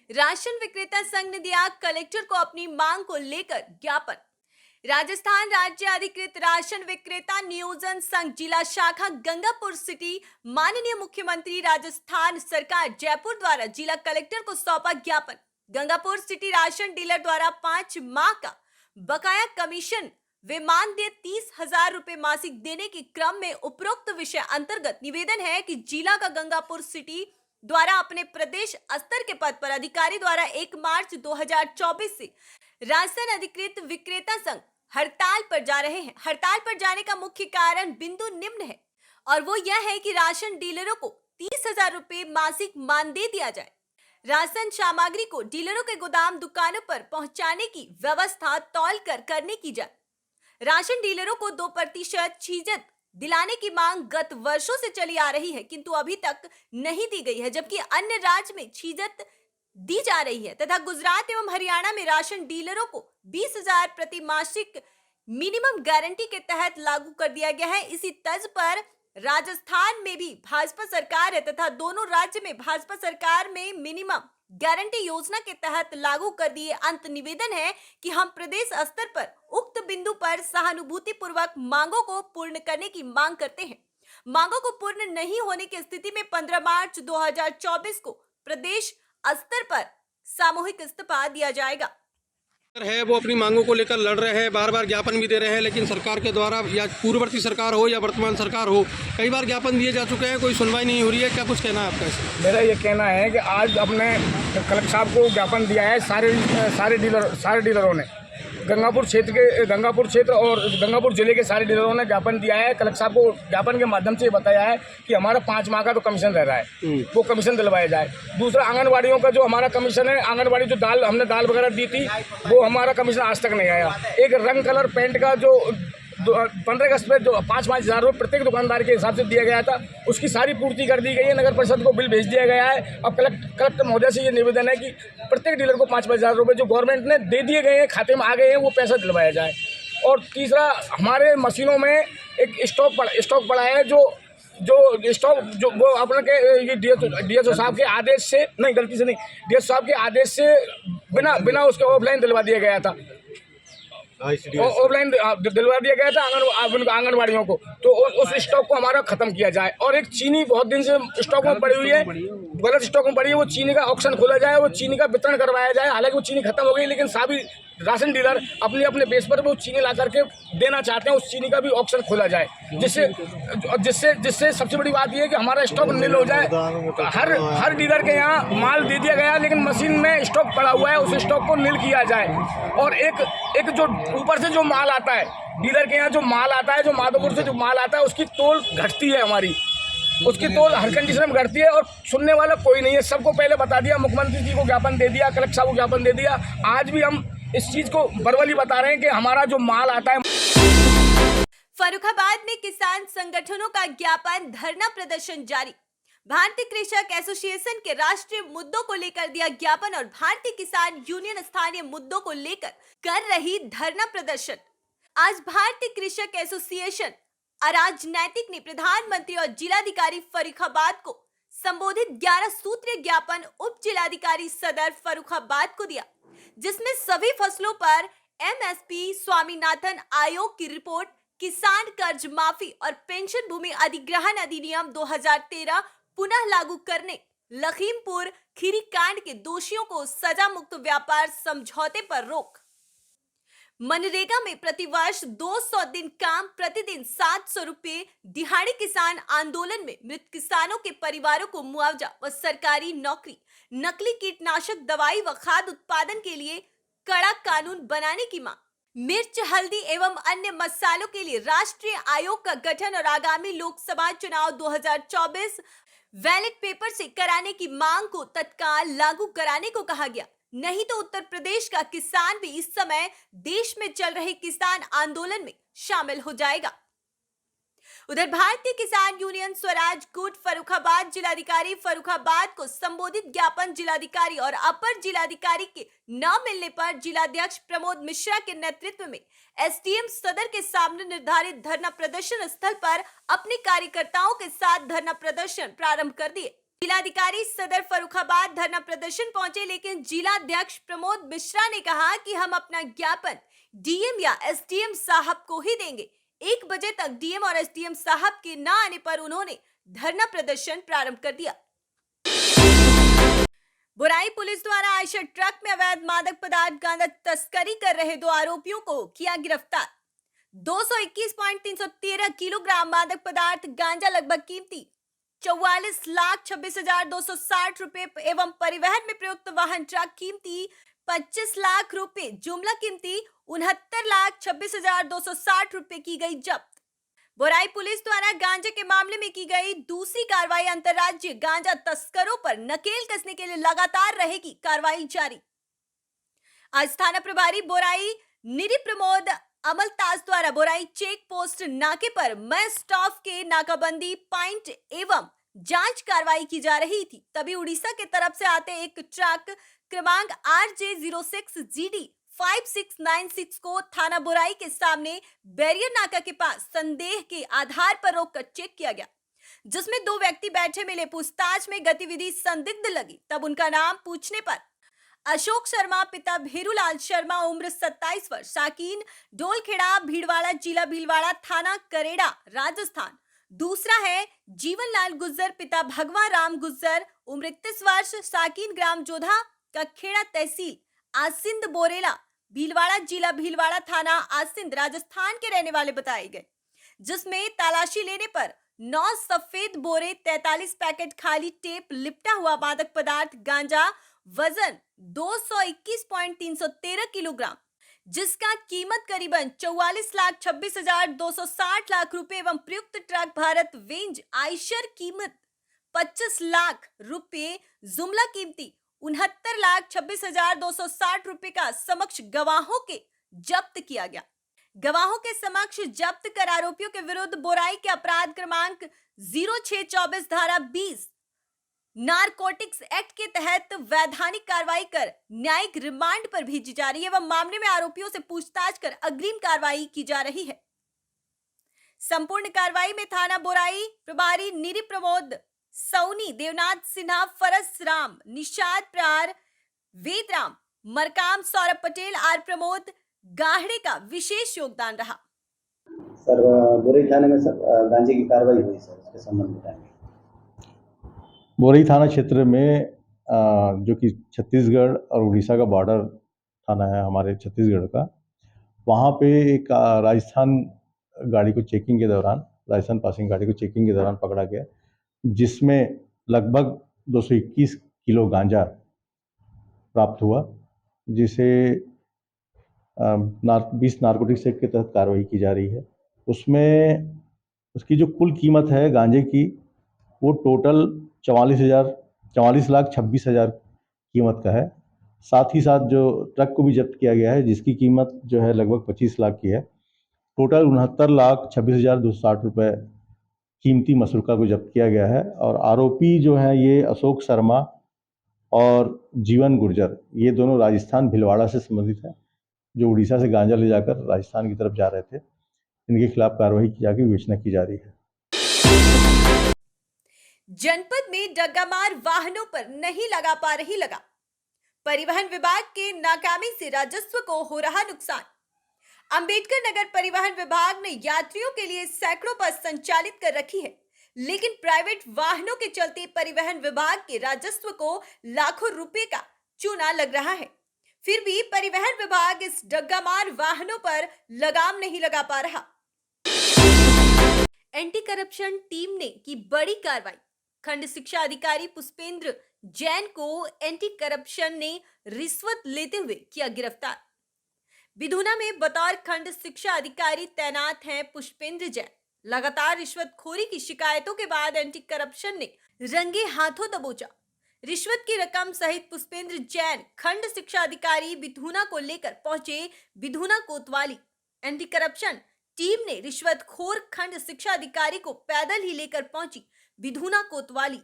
Ration विक्रेता संघ ने दिया कलेक्टर को अपनी मांग को लेकर ज्ञापन। राजस्थान राज्य अधिकृत राशन विक्रेता नियोजन संघ जिला शाखा गंगापुर सिटी माननीय मुख्यमंत्री राजस्थान सरकार जयपुर द्वारा जिला कलेक्टर को सौंपा ज्ञापन। गंगापुर सिटी राशन डीलर द्वारा 5 माह का बकाया कमीशन वे मानदेय 30,000 रुपए मासिक देने के क्रम में उपरोक्त विषय अंतर्गत निवेदन है कि जिला का गंगापुर सिटी द्वारा अपने प्रदेश स्तर के पद पर अधिकारी द्वारा 1 मार्च 2024 से राशन अधिकृत विक्रेता संघ हड़ताल पर जा रहे हैं। हड़ताल पर जाने का मुख्य कारण बिंदु निम्न है और वो यह है कि राशन डीलरों को 30,000 रुपए मासिक मानदेय दिया जाए। राशन सामग्री को डीलरों के गोदाम दुकानों पर पहुंचाने की व्यवस्था तौल कर करने की जाए। राशन डीलरों को 2% छीजत दिलाने की मांग गत वर्षों से चली आ रही है, किंतु अभी तक नहीं दी गई है, जबकि अन्य राज्य में छीजत दी जा रही है तथा गुजरात एवं हरियाणा में राशन डीलरों को 20,000 प्रति मासिक मिनिमम गारंटी के तहत लागू कर दिया गया है। इसी तर्ज पर राजस्थान में भी भाजपा सरकार है तथा दोनों राज्य में भाजपा सरकार में मिनिमम गारंटी योजना के तहत लागू कर दिए। अंत निवेदन है कि हम प्रदेश स्तर पर उक्त बिंदु पर सहानुभूति पूर्वक मांगों को पूर्ण करने की मांग करते हैं। मांगों को पूर्ण नहीं होने की स्थिति में 15 मार्च 2024 को प्रदेश स्तर पर सामूहिक इस्तीफा दिया जाएगा। है वो अपनी मांगों को लेकर लड़ रहे हैं, बार बार ज्ञापन भी दे रहे हैं, लेकिन सरकार के द्वारा या पूर्ववर्ती सरकार हो या वर्तमान सरकार हो, कई बार ज्ञापन दिए जा चुके हैं, कोई सुनवाई नहीं हो रही है। क्या कुछ कहना है आपका इसमें? मेरा ये कहना है कि आज अपने कलेक्टर साहब को ज्ञापन दिया है सारे डीलरों ने, गंगापुर क्षेत्र और गंगापुर जिले के सारे डीलरों ने ज्ञापन दिया है। कलेक्टर साहब को ज्ञापन के माध्यम से बताया है कि हमारा 5 माह का तो कमीशन रह रहा है, वो कमीशन दिलवाया जाए। दूसरा, आंगनबाड़ियों का जो हमारा कमीशन है, आंगनबाड़ी जो हमने दाल वगैरह दी थी, वो हमारा कमीशन आज तक नहीं आया। एक रंग कलर पेंट का जो 15 अगस्त में जो 5-5 हज़ार रुपये प्रत्येक दुकानदार के हिसाब से दिया गया था, उसकी सारी पूर्ति कर दी गई है। नगर परिषद को बिल भेज दिया गया है। अब कलेक्टर महोदय से ये निवेदन है कि प्रत्येक डीलर को 5-5 हज़ार रुपये जो गवर्नमेंट ने दे दिए गए हैं, खाते में आ गए हैं, वो पैसा दिलवाया जाए। और तीसरा, हमारे मशीनों में एक स्टॉक पड़ा है, जो स्टॉक जो वो अपने के ये डीएसओ साहब के आदेश से नहीं, गलती से नहीं, डीएसओ साहब के आदेश से बिना उसके ऑफलाइन दिलवा दिया गया था, ऑफलाइन दिलवा दिया गया था आंगनबाड़ियों को। तो उस स्टॉक को हमारा खत्म किया जाए। और एक चीनी बहुत दिन से स्टॉक में पड़ी हुई है, गलत स्टॉक में पड़ी है, वो चीनी का ऑक्शन खोला जाए, वो चीनी का वितरण करवाया जाए। हालांकि वो चीनी खत्म हो गई, लेकिन सभी राशन डीलर अपने बेस पर वो चीनी ला करके देना चाहते हैं, उस चीनी का भी ऑक्शन खोला जाए, जिससे सबसे बड़ी बात यह है कि हमारा स्टॉक नील हो जाए। हर डीलर के यहाँ माल दे दिया गया, लेकिन मशीन में स्टॉक पड़ा हुआ है, उस स्टॉक को नील किया जाए। और एक जो ऊपर से जो माल आता है, डीलर के यहाँ जो माल आता है, जो माधोपुर से जो माल आता है, उसकी तोल घटती है, उसकी तोल हर कंडीशन में घटती है और सुनने वाला कोई नहीं है। सबको पहले बता दिया, मुख्यमंत्री जी को ज्ञापन दे दिया, कलेक्टर साहब को ज्ञापन दे दिया। आज भी हम इस चीज को बरवली बता रहे हैं कि हमारा जो माल आता है। फर्रुखाबाद में किसान संगठनों का ज्ञापन धरना प्रदर्शन जारी। भारतीय कृषक एसोसिएशन के राष्ट्रीय मुद्दों को लेकर दिया ज्ञापन और भारतीय किसान यूनियन स्थानीय मुद्दों को लेकर कर रही धरना प्रदर्शन। आज भारतीय कृषक एसोसिएशन अराजनैतिक ने प्रधानमंत्री और जिलाधिकारी फर्रुखाबाद को संबोधित 11 सूत्रीय ज्ञापन उप जिलाधिकारी सदर फर्रुखाबाद को दिया, जिसमें सभी फसलों पर एमएसपी, स्वामीनाथन आयोग की रिपोर्ट, किसान कर्ज माफी और पेंशन भूमि अधिग्रहण अधिनियम 2013 पुनः लागू करने, लखीमपुर खीरी कांड के दोषियों को सजा मुक्त व्यापार समझौते पर रोक, मनरेगा में प्रतिवर्ष 200 दिन काम, प्रतिदिन 700 रुपए, दिहाड़ी किसान आंदोलन में मृत किसानों के परिवारों को मुआवजा व सरकारी नौकरी, नकली कीटनाशक दवाई व खाद उत्पादन के लिए कड़ा कानून बनाने की मांग, मिर्च, हल्दी एवं अन्य मसालों के लिए राष्ट्रीय आयोग का गठन और आगामी लोकसभा चुनाव 2024 बैलेट पेपर से कराने की मांग को तत्काल लागू कराने को कहा गया। नहीं तो उत्तर प्रदेश का किसान भी इस समय देश में चल रहे किसान आंदोलन में शामिल हो जाएगा। उधर भारतीय किसान यूनियन स्वराज गुट फर्रुखाबाद जिलाधिकारी फर्रुखाबाद को संबोधित ज्ञापन जिलाधिकारी और अपर जिलाधिकारी के न मिलने पर जिलाध्यक्ष प्रमोद मिश्रा के नेतृत्व में एसडीएम सदर के सामने निर्धारित धरना प्रदर्शन स्थल पर अपने कार्यकर्ताओं के साथ धरना प्रदर्शन प्रारंभ कर दिए। जिलाधिकारी सदर फर्रुखाबाद धरना प्रदर्शन पहुंचे, लेकिन जिलाध्यक्ष प्रमोद मिश्रा ने कहा कि हम अपना ज्ञापन डीएम या एसडीएम साहब को ही देंगे। 1 बजे तक डीएम और एसडीएम साहब के न आने पर उन्होंने धरना प्रदर्शन प्रारंभ कर दिया। बुराई पुलिस द्वारा आयशर ट्रक में अवैध मादक पदार्थ गांजा तस्करी कर रहे 2 आरोपियों को किया गिरफ्तार। 221.313 किलोग्राम मादक पदार्थ गांजा लगभग कीमती 44,26,260 रुपए एवं परिवहन में प्रयुक्त वाहन ट्रक कीमती 25 लाख रुपए, जुमला कीमती 69,26,260 रुपए की गई जब्त। बुराई पुलिस द्वारा गांजे के मामले में की गई दूसरी कार्रवाई। अंतर्राज्यीय गांजा तस्करों पर नकेल कसने के लिए लगातार रहेगी कार्रवाई जारी। आज थाना प्रभारी बोराई निरी प्रमोद अमलताज द्वारा बोराई चेक पोस्ट नाके पर मैं स्टाफ के नाकाबंदी पॉइंट एवं जांच कार्रवाई की जा रही थी, तभी उड़ीसा के तरफ से आते एक ट्रक क्रमांक RJ06GD 5696 को थाना बोराई के सामने बैरियर नाका के पास संदेह के आधार पर रोककर चेक किया गया, जिसमें 2 व्यक्ति बैठे मिले। पूछताछ में गतिविधि संदिग्ध लगी, तब उनका नाम पूछने पर अशोक शर्मा पिता भेरूलाल शर्मा उम्र 27 वर्ष, साकीन डोलखेड़ा भीड़वाड़ा, जिला भीलवाड़ा, थाना करेड़ा, राजस्थान। दूसरा है जीवनलाल गुज्जर पिता भगवान राम गुज्जर उम्र 31 वर्ष, साकीन ग्राम जोधा का खेड़ा, तहसील आसिंद बोरेला, भीलवाड़ा, जिला भीलवाड़ा, थाना आसिंद, राजस्थान के रहने वाले बताए गए, जिसमें तलाशी लेने पर 9 सफेद बोरे, 43 पैकेट खाली टेप लिपटा हुआ मादक पदार्थ गांजा वजन 221.313 किलोग्राम, जिसका कीमत करीबन 44,26,260 लाख रुपए एवं प्रयुक्त ट्रक भारत वेंज आयशर कीमत 25 लाख रुपए, जुमला कीमती 69,26,260 रुपए का समक्ष गवाहों के जब्त किया गया। गवाहों के समक्ष जब्त कर आरोपियों के विरुद्ध बोराई के अपराध क्रमांक 0624 धारा 20 नारकोटिक्स एक्ट के तहत वैधानिक कार्रवाई कर न्यायिक रिमांड पर भेजी जा रही है एवं मामले में आरोपियों से पूछताछ कर अग्रिम कार्रवाई की जा रही है। संपूर्ण कार्रवाई में थाना बोराई प्रभारी निरी प्रमोद सौनी, देवनाथ सिन्हा, फरस राम, निषाद प्रार, वेदराम मरकाम, सौरभ पटेल, आर प्रमोद गाहड़े का विशेष योगदान रहा। सर बोरई थाने में सर गांजे की कार्रवाई हुई सर, इसके संबंध में बताएंगे। बोरई थाना क्षेत्र में जो कि छत्तीसगढ़ और उड़ीसा का बॉर्डर थाना है हमारे छत्तीसगढ़ का, वहाँ पे एक राजस्थान गाड़ी को चेकिंग के दौरान, राजस्थान पासिंग गाड़ी को चेकिंग के दौरान पकड़ा गया, जिसमें लगभग 221 किलो गांजा प्राप्त हुआ, जिसे 20 नारकोटिक्स एक्ट के तहत कार्रवाई की जा रही है। उसमें उसकी जो कुल कीमत है गांजे की, वो टोटल 44,26,000 कीमत का है। साथ ही साथ जो ट्रक को भी जब्त किया गया है, जिसकी कीमत जो है लगभग 25 लाख की है। टोटल 69,26,260 रुपये कीमती मसरूका को जब्त किया गया है। और आरोपी जो है ये अशोक शर्मा और जीवन गुर्जर, ये दोनों राजस्थान भीलवाड़ा से संबंधित हैं, जो उड़ीसा से गांजा ले जाकर राजस्थान की तरफ जा रहे थे। इनके खिलाफ कार्रवाई की जाकर विवेचना की जा रही है। जनपद में डग्गामार वाहनों पर नहीं लगा पा रही लगा। परिवहन विभाग के नाकामी से राजस्व को हो रहा नुकसान। अंबेडकर नगर परिवहन विभाग ने यात्रियों के लिए सैकड़ों बस संचालित कर रखी है, लेकिन प्राइवेट वाहनों के चलते परिवहन विभाग के राजस्व को लाखों रुपए का चूना लग रहा है। फिर भी परिवहन विभाग इस डग्गामार वाहनों पर लगाम नहीं लगा पा रहा। एंटी करप्शन टीम ने की बड़ी कार्रवाई। खंड शिक्षा अधिकारी पुष्पेंद्र जैन को एंटी करप्शन ने रिश्वत लेते हुए किया गिरफ्तार। बिधुना में बतौर खंड शिक्षा अधिकारी तैनात हैं पुष्पेंद्र जैन। लगातार रिश्वतखोरी की शिकायतों के बाद एंटी करप्शन ने रंगे हाथों दबोचा। रिश्वत की रकम सहित पुष्पेंद्र जैन खंड शिक्षा अधिकारी बिधुना को लेकर पहुंचे बिधुना कोतवाली। एंटी करप्शन टीम ने रिश्वतखोर खंड शिक्षा अधिकारी को पैदल ही लेकर पहुंची बिधुना कोतवाली।